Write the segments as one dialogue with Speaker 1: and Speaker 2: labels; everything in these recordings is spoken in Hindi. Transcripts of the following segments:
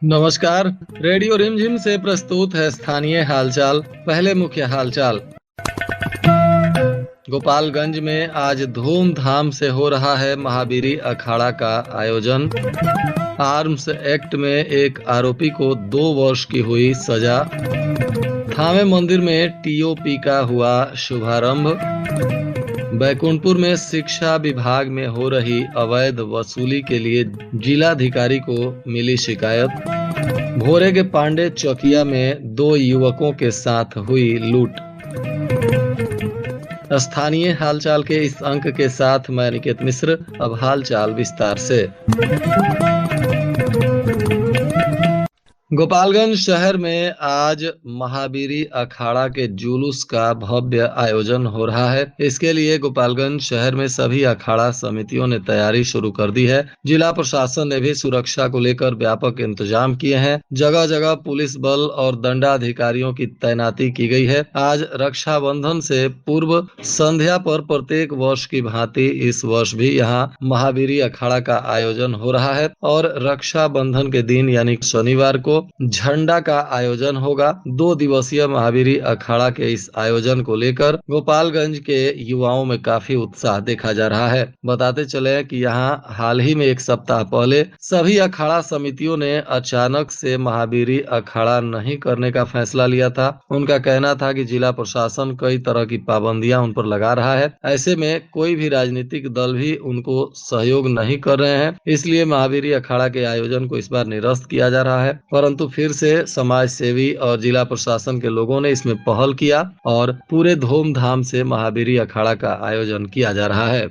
Speaker 1: नमस्कार। रेडियो रिमझिम से प्रस्तुत है स्थानीय हालचाल। पहले मुख्य हालचाल। गोपालगंज में आज धूमधाम से हो रहा है महावीरी अखाड़ा का आयोजन। आर्म्स एक्ट में एक आरोपी को 2 वर्ष की हुई सजा। थावे मंदिर में टीओपी का हुआ शुभारंभ। बैकुंठपुर में शिक्षा विभाग में हो रही अवैध वसूली के लिए जिलाधिकारी को मिली शिकायत। भोरे के पांडे चौकिया में 2 युवकों के साथ हुई लूट। स्थानीय हालचाल के इस अंक के साथ मैं निकेत मिश्र। अब हालचाल विस्तार से। गोपालगंज शहर में आज महावीरी अखाड़ा के जुलूस का भव्य आयोजन हो रहा है। इसके लिए गोपालगंज शहर में सभी अखाड़ा समितियों ने तैयारी शुरू कर दी है। जिला प्रशासन ने भी सुरक्षा को लेकर व्यापक इंतजाम किए हैं। जगह जगह पुलिस बल और दंडाधिकारियों की तैनाती की गई है। आज रक्षाबंधन से पूर्व संध्या पर प्रत्येक वर्ष की भांति इस वर्ष भी यहाँ महावीरी अखाड़ा का आयोजन हो रहा है और रक्षाबंधन के दिन यानी शनिवार को झंडा का आयोजन होगा। 2 दिवसीय महावीरी अखाड़ा के इस आयोजन को लेकर गोपालगंज के युवाओं में काफी उत्साह देखा जा रहा है। बताते चले कि यहाँ हाल ही में 1 सप्ताह पहले सभी अखाड़ा समितियों ने अचानक से महावीरी अखाड़ा नहीं करने का फैसला लिया था। उनका कहना था कि जिला प्रशासन कई तरह की पाबंदियां उन पर लगा रहा है। ऐसे में कोई भी राजनीतिक दल भी उनको सहयोग नहीं कर रहे हैं, इसलिए महावीरी अखाड़ा के आयोजन को इस बार निरस्त किया जा रहा है। परंतु फिर से समाज सेवी और जिला प्रशासन के लोगों ने इसमें पहल किया और पूरे धूमधाम से महावीरी अखाड़ा का आयोजन किया जा रहा है।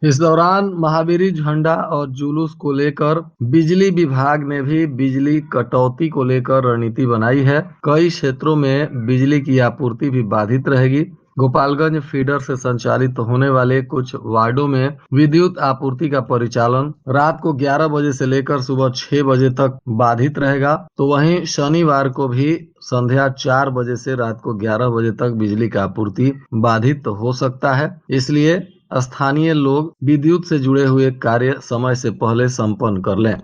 Speaker 1: इस दौरान महावीरी झंडा और जुलूस को लेकर बिजली विभाग ने भी बिजली कटौती को लेकर रणनीति बनाई है। कई क्षेत्रों में बिजली की आपूर्ति भी बाधित रहेगी। गोपालगंज फीडर से संचालित होने वाले कुछ वार्डों में विद्युत आपूर्ति का परिचालन रात को 11 बजे से लेकर सुबह 6 बजे तक बाधित रहेगा। तो वहीं शनिवार को भी संध्या 4 बजे से रात को 11 बजे तक बिजली का आपूर्ति बाधित हो सकता है। इसलिए स्थानीय लोग विद्युत से जुड़े हुए कार्य समय से पहले संपन्न कर लें।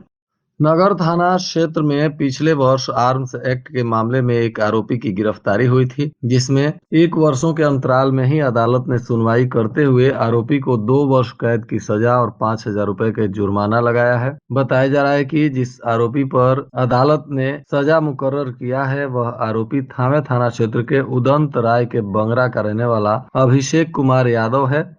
Speaker 1: नगर थाना क्षेत्र में पिछले वर्ष आर्म्स एक्ट के मामले में एक आरोपी की गिरफ्तारी हुई थी, जिसमें 1 वर्षों के अंतराल में ही अदालत ने सुनवाई करते हुए आरोपी को 2 वर्ष कैद की सजा और 5,000 रुपए के जुर्माना लगाया है। बताया जा रहा है कि जिस आरोपी पर अदालत ने सजा मुकर्रर किया है वह आरोपी थावे थाना क्षेत्र के उदंत राय के बंगरा का रहने वाला अभिषेक कुमार यादव है।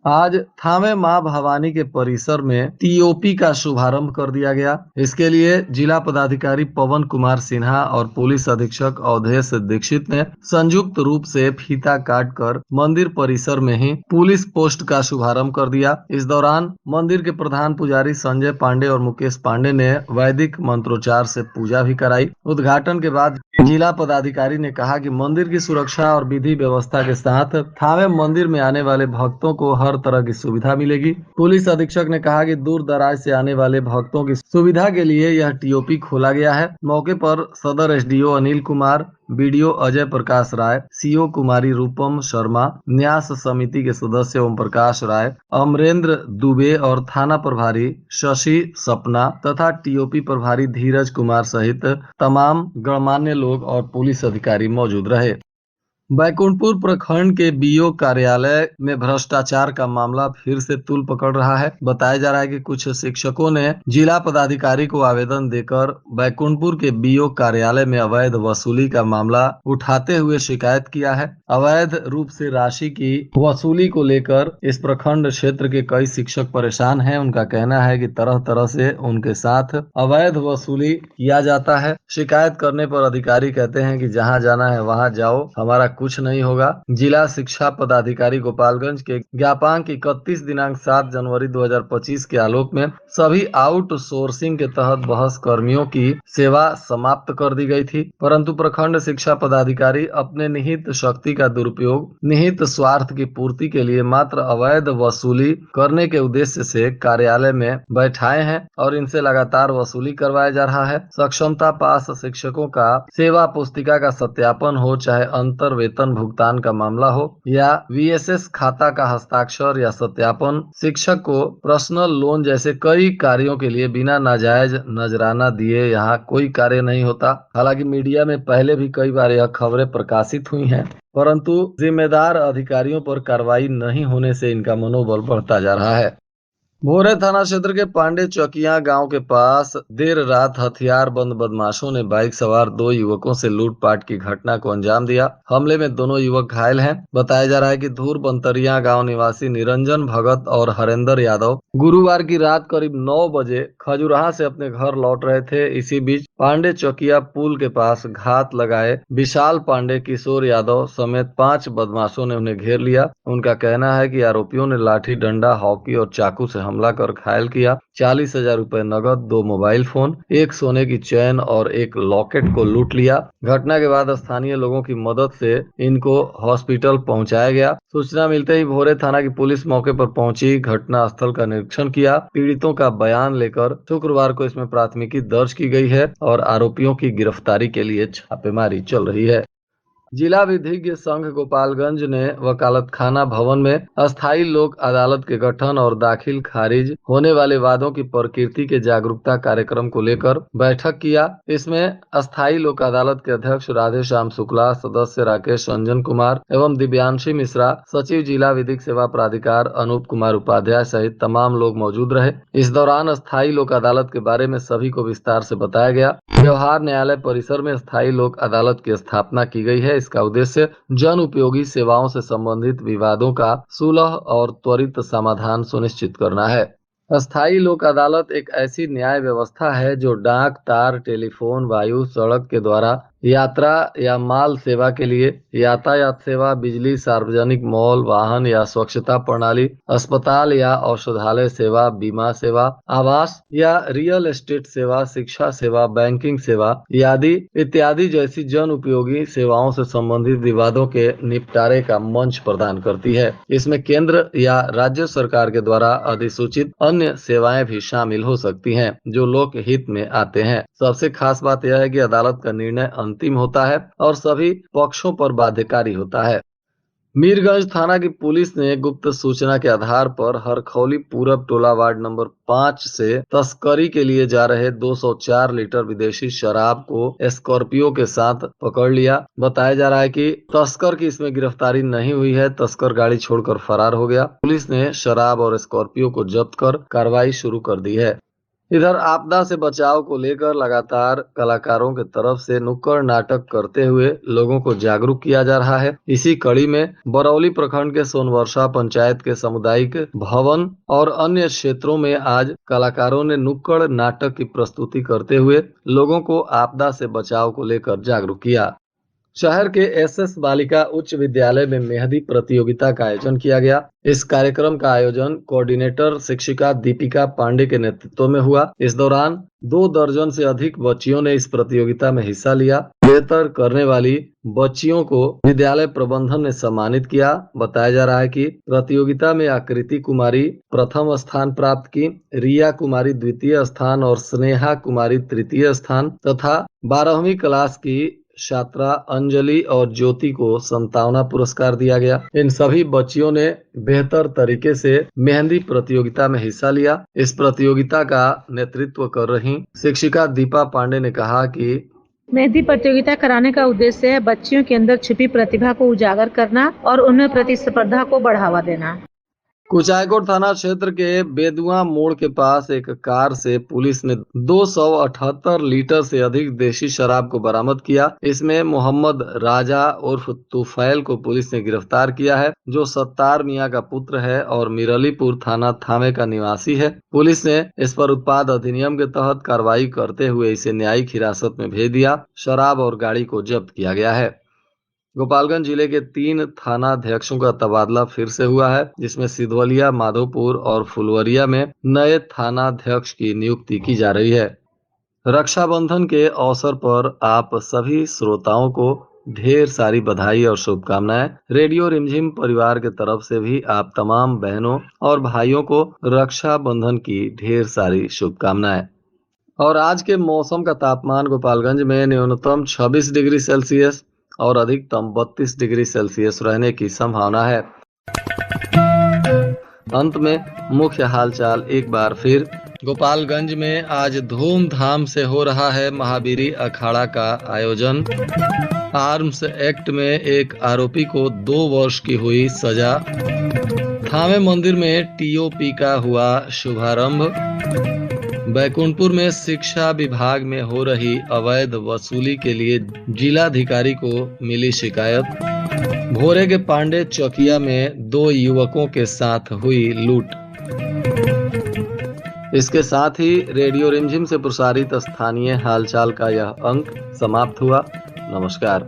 Speaker 1: आज थावे मां भवानी के परिसर में टीओपी का शुभारंभ कर दिया गया। इसके लिए जिला पदाधिकारी पवन कुमार सिन्हा और पुलिस अधीक्षक अवधेश दीक्षित ने संयुक्त रूप से फीता काटकर मंदिर परिसर में ही पुलिस पोस्ट का शुभारंभ कर दिया। इस दौरान मंदिर के प्रधान पुजारी संजय पांडे और मुकेश पांडे ने वैदिक मंत्रोच्चार से पूजा भी कराई। उद्घाटन के बाद जिला पदाधिकारी ने कहा कि मंदिर की सुरक्षा और विधि व्यवस्था के साथ थावे मंदिर में आने वाले भक्तों को हर तरह की सुविधा मिलेगी। पुलिस अधीक्षक ने कहा कि दूर दराज से आने वाले भक्तों की सुविधा के लिए यह टीओपी खोला गया है। मौके पर सदर SDO Anil Kumar, BDO Ajay Prakash Rai, CO कुमारी रूपम शर्मा, न्यास समिति के सदस्य ओम प्रकाश राय, अमरेंद्र दुबे और थाना प्रभारी शशि सपना तथा टीओपी प्रभारी धीरज कुमार सहित तमाम गणमान्य लोग और पुलिस अधिकारी मौजूद रहे। बैकुंठपुर प्रखंड के बीओ कार्यालय में भ्रष्टाचार का मामला फिर से तूल पकड़ रहा है। बताया जा रहा है कि कुछ शिक्षकों ने जिला पदाधिकारी को आवेदन देकर बैकुंठपुर के बीओ कार्यालय में अवैध वसूली का मामला उठाते हुए शिकायत किया है। अवैध रूप से राशि की वसूली को लेकर इस प्रखंड क्षेत्र के कई शिक्षक परेशान हैं। उनका कहना है कि तरह तरह से उनके साथ अवैध वसूली किया जाता है। शिकायत करने पर अधिकारी कहते हैं कि जहां जाना है वहां जाओ, हमारा कुछ नहीं होगा। जिला शिक्षा पदाधिकारी गोपालगंज के ज्ञापांक 31 दिनांक 7 जनवरी 2025 के आलोक में सभी आउटसोर्सिंग के तहत बहस कर्मियों की सेवा समाप्त कर दी गई थी, परंतु प्रखंड शिक्षा पदाधिकारी अपने निहित शक्ति का दुरुपयोग, निहित स्वार्थ की पूर्ति के लिए मात्र अवैध वसूली करने के उद्देश्य से कार्यालय में बैठाए हैं और इनसे लगातार वसूली करवाया जा रहा है। सक्षमता पास शिक्षकों का सेवा पुस्तिका का सत्यापन हो चाहे अंतर वेतन भुगतान का मामला हो या वीएसएस खाता का हस्ताक्षर या सत्यापन, शिक्षक को पर्सनल लोन जैसे कई कार्यों के लिए बिना नाजायज नजराना दिए यहाँ कोई कार्य नहीं होता। हालांकि मीडिया में पहले भी कई बार यह खबरें प्रकाशित हुई हैं, परंतु जिम्मेदार अधिकारियों पर कार्रवाई नहीं होने से इनका मनोबल बढ़ता जा रहा है। भोरे थाना क्षेत्र के पांडे चौकिया गांव के पास देर रात हथियार बंद बदमाशों ने बाइक सवार दो युवकों से लूटपाट की घटना को अंजाम दिया। हमले में दोनों युवक घायल हैं। बताया जा रहा है कि धूर बंतरिया गांव निवासी निरंजन भगत और हरेंद्र यादव गुरुवार की रात करीब 9 बजे खजुराहा से अपने घर लौट रहे थे। इसी बीच पांडे चौकिया पुल के पास घात लगाए विशाल पांडे, किशोर यादव समेत 5 बदमाशों ने उन्हें घेर लिया। उनका कहना है कि आरोपियों ने लाठी डंडा, हॉकी और चाकू से हमला कर घायल किया। 40,000 रुपए नगद, 2 मोबाइल फोन, एक सोने की चैन और एक लॉकेट को लूट लिया। घटना के बाद स्थानीय लोगों की मदद से इनको हॉस्पिटल पहुंचाया गया। सूचना मिलते ही भोरे थाना की पुलिस मौके पर पहुंची, घटना स्थल का निरीक्षण किया। पीड़ितों का बयान लेकर शुक्रवार को इसमें प्राथमिकी दर्ज की गई है और आरोपियों की गिरफ्तारी के लिए छापेमारी चल रही है। जिला विधिज्ञ संघ गोपालगंज ने वकालतखाना भवन में अस्थायी लोक अदालत के गठन और दाखिल खारिज होने वाले वादों की प्रकृति के जागरूकता कार्यक्रम को लेकर बैठक किया। इसमें अस्थायी लोक अदालत के अध्यक्ष राधेश्याम शुक्ला, सदस्य राकेश रंजन कुमार एवं दिव्यांशी मिश्रा, सचिव जिला विधिक सेवा प्राधिकार अनूप कुमार उपाध्याय सहित तमाम लोग मौजूद रहे। इस दौरान अस्थायी लोक अदालत के बारे में सभी को विस्तार से बताया गया। व्यवहार न्यायालय परिसर में अस्थायी लोक अदालत की स्थापना की गई है। इसका उद्देश्य जन उपयोगी सेवाओं से संबंधित विवादों का सुलह और त्वरित समाधान सुनिश्चित करना है। अस्थायी लोक अदालत एक ऐसी न्याय व्यवस्था है जो डाक, तार, टेलीफोन, वायु, सड़क के द्वारा यात्रा या माल सेवा के लिए, यातायात सेवा, बिजली, सार्वजनिक मॉल, वाहन या स्वच्छता प्रणाली, अस्पताल या औषधालय सेवा, बीमा सेवा, आवास या रियल एस्टेट सेवा, शिक्षा सेवा, बैंकिंग सेवा आदि इत्यादि जैसी जन उपयोगी सेवाओं से संबंधित विवादों के निपटारे का मंच प्रदान करती है। इसमें केंद्र या राज्य सरकार के द्वारा अधिसूचित अन्य सेवाएं भी शामिल हो सकती हैं जो लोक हित में आते हैं। सबसे खास बात यह है कि अदालत का निर्णय अंतिम होता है और सभी पक्षों पर बाध्यकारी होता है। मीरगंज थाना की पुलिस ने गुप्त सूचना के आधार पर हरखौली पूरब टोला वार्ड नंबर 5 से तस्करी के लिए जा रहे 204 लीटर विदेशी शराब को स्कॉर्पियो के साथ पकड़ लिया। बताया जा रहा है कि तस्कर की इसमें गिरफ्तारी नहीं हुई है। तस्कर गाड़ी छोड़कर फरार हो गया। पुलिस ने शराब और स्कॉर्पियो को जब्त कर कार्रवाई शुरू कर दी है। इधर आपदा से बचाव को लेकर लगातार कलाकारों की तरफ से नुक्कड़ नाटक करते हुए लोगों को जागरूक किया जा रहा है। इसी कड़ी में बरौली प्रखंड के सोनवर्षा पंचायत के सामुदायिक भवन और अन्य क्षेत्रों में आज कलाकारों ने नुक्कड़ नाटक की प्रस्तुति करते हुए लोगों को आपदा से बचाव को लेकर जागरूक किया। शहर के एसएस बालिका उच्च विद्यालय में मेहंदी प्रतियोगिता का आयोजन किया गया। इस कार्यक्रम का आयोजन कोऑर्डिनेटर शिक्षिका दीपिका पांडे के नेतृत्व में हुआ। इस दौरान 2 दर्जन से अधिक बच्चियों ने इस प्रतियोगिता में हिस्सा लिया। बेहतर करने वाली बच्चियों को विद्यालय प्रबंधन ने सम्मानित किया। बताया जा रहा है कि प्रतियोगिता में आकृति कुमारी प्रथम स्थान प्राप्त की, रिया कुमारी द्वितीय स्थान और स्नेहा कुमारी तृतीय स्थान तथा 12वीं क्लास की छात्रा अंजलि और ज्योति को संतावना पुरस्कार दिया गया। इन सभी बच्चियों ने बेहतर तरीके से मेहंदी प्रतियोगिता में हिस्सा लिया। इस प्रतियोगिता का नेतृत्व कर रही शिक्षिका दीपा पांडे ने कहा कि
Speaker 2: मेहंदी प्रतियोगिता कराने का उद्देश्य है बच्चियों के अंदर छिपी प्रतिभा को उजागर करना और उनमें प्रतिस्पर्धा को बढ़ावा देना।
Speaker 1: कुचायकोट थाना क्षेत्र के बेदुआ मोड़ के पास एक कार से पुलिस ने 278 लीटर से अधिक देशी शराब को बरामद किया। इसमें मोहम्मद राजा उर्फ तुफैल को पुलिस ने गिरफ्तार किया है, जो सत्तार मियां का पुत्र है और मिरलीपुर थाना थामे का निवासी है। पुलिस ने इस पर उत्पाद अधिनियम के तहत कार्रवाई करते हुए इसे न्यायिक हिरासत में भेज दिया। शराब और गाड़ी को जब्त किया गया है। गोपालगंज जिले के 3 थानाध्यक्षों का तबादला फिर से हुआ है, जिसमें सिधवलिया, माधोपुर और फुलवरिया में नए थानाध्यक्ष की नियुक्ति की जा रही है। रक्षाबंधन के अवसर पर आप सभी श्रोताओं को ढेर सारी बधाई और शुभकामनाएं। रेडियो रिमझिम परिवार के तरफ से भी आप तमाम बहनों और भाइयों को रक्षाबंधन की ढेर सारी शुभकामनाएं। और आज के मौसम का तापमान गोपालगंज में न्यूनतम 26 डिग्री सेल्सियस, और अधिकतम 32 डिग्री सेल्सियस रहने की संभावना है। अंत में मुख्य हालचाल एक बार फिर। गोपालगंज में आज धूमधाम से हो रहा है महावीरी अखाड़ा का आयोजन। आर्म्स एक्ट में एक आरोपी को 2 वर्ष की हुई सजा। थावे मंदिर में टीओपी का हुआ शुभारंभ। बैकुंठपुर में शिक्षा विभाग में हो रही अवैध वसूली के लिए जिलाधिकारी को मिली शिकायत। भोरे के पांडे चौकिया में 2 युवकों के साथ हुई लूट। इसके साथ ही रेडियो रिमझिम से प्रसारित स्थानीय हालचाल का यह अंक समाप्त हुआ। नमस्कार।